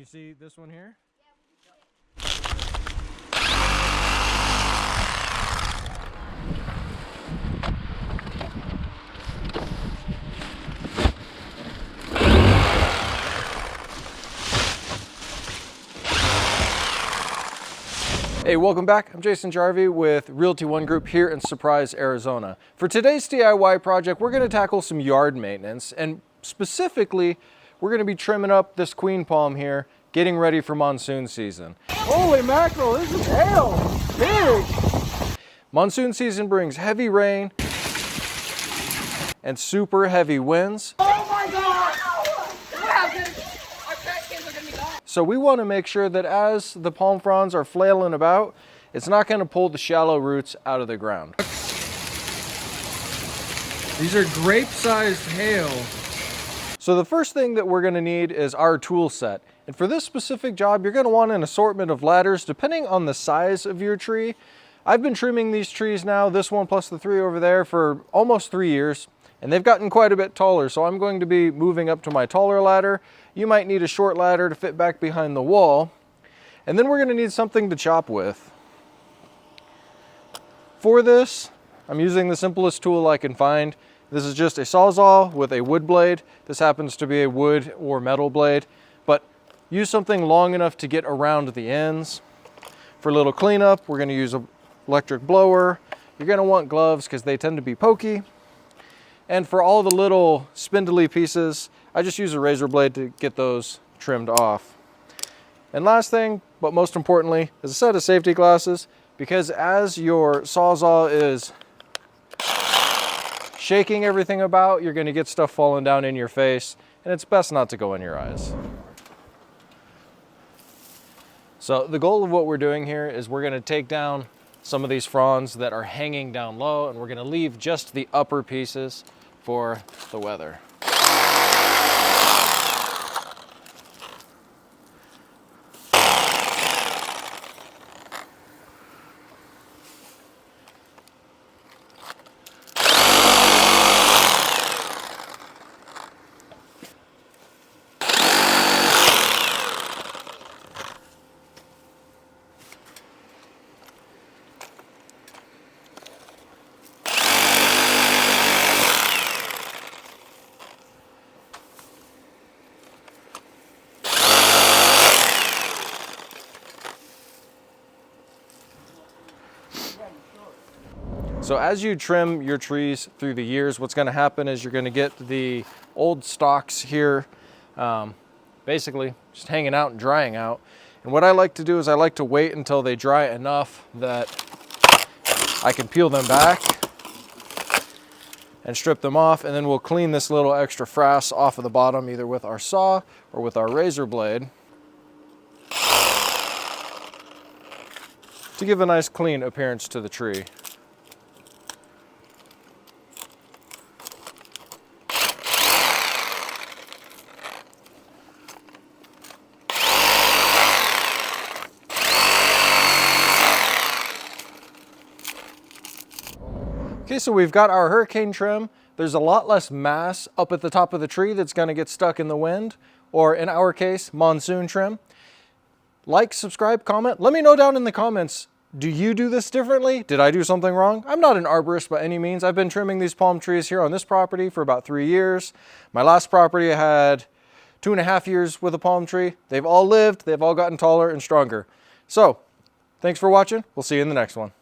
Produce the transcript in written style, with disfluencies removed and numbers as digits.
you see this one here? Hey, welcome back. I'm Jason Jarvie with Realty ONE Group here in Surprise, Arizona. For today's DIY project, we're going to tackle some yard maintenance, and specifically, we're going to be trimming up this queen palm here, getting ready for monsoon season. Holy mackerel, this is hail! Big! Monsoon season brings heavy rain and super heavy winds. Oh my God! Our trash cans are gonna be gone. So we want to make sure that as the palm fronds are flailing about, it's not going to pull the shallow roots out of the ground. These are grape-sized hail. So the first thing that we're going to need is our tool set. And for this specific job, you're going to want an assortment of ladders depending on the size of your tree. I've been trimming these trees now, this one plus the three over there, for almost 3 years. And they've gotten quite a bit taller, so I'm going to be moving up to my taller ladder. You might need a short ladder to fit back behind the wall. And then we're going to need something to chop with. For this, I'm using the simplest tool I can find. This is just a Sawzall with a wood blade. This happens to be a wood or metal blade, but use something long enough to get around the ends. For a little cleanup, we're going to use an electric blower. You're going to want gloves because they tend to be pokey. And for all the little spindly pieces, I just use a razor blade to get those trimmed off. And last thing, but most importantly, is a set of safety glasses, because as your Sawzall is shaking everything about, you're going to get stuff falling down in your face, and it's best not to go in your eyes. So the goal of what we're doing here is we're going to take down some of these fronds that are hanging down low, and we're going to leave just the upper pieces for the weather. So as you trim your trees through the years, what's going to happen is you're going to get the old stalks here basically just hanging out and drying out. And what I like to do is I like to wait until they dry enough that I can peel them back and strip them off, and then we'll clean this little extra frass off of the bottom either with our saw or with our razor blade to give a nice clean appearance to the tree. Okay, so we've got our hurricane trim. There's a lot less mass up at the top of the tree that's going to get stuck in the wind, or in our case, monsoon trim. Like, subscribe, comment. Let me know down in the comments, do you do this differently? Did I do something wrong? I'm not an arborist by any means. I've been trimming these palm trees here on this property for about 3 years. My last property I had 2.5 years with a palm tree. They've all lived, they've all gotten taller and stronger. So, thanks for watching. We'll see you in the next one.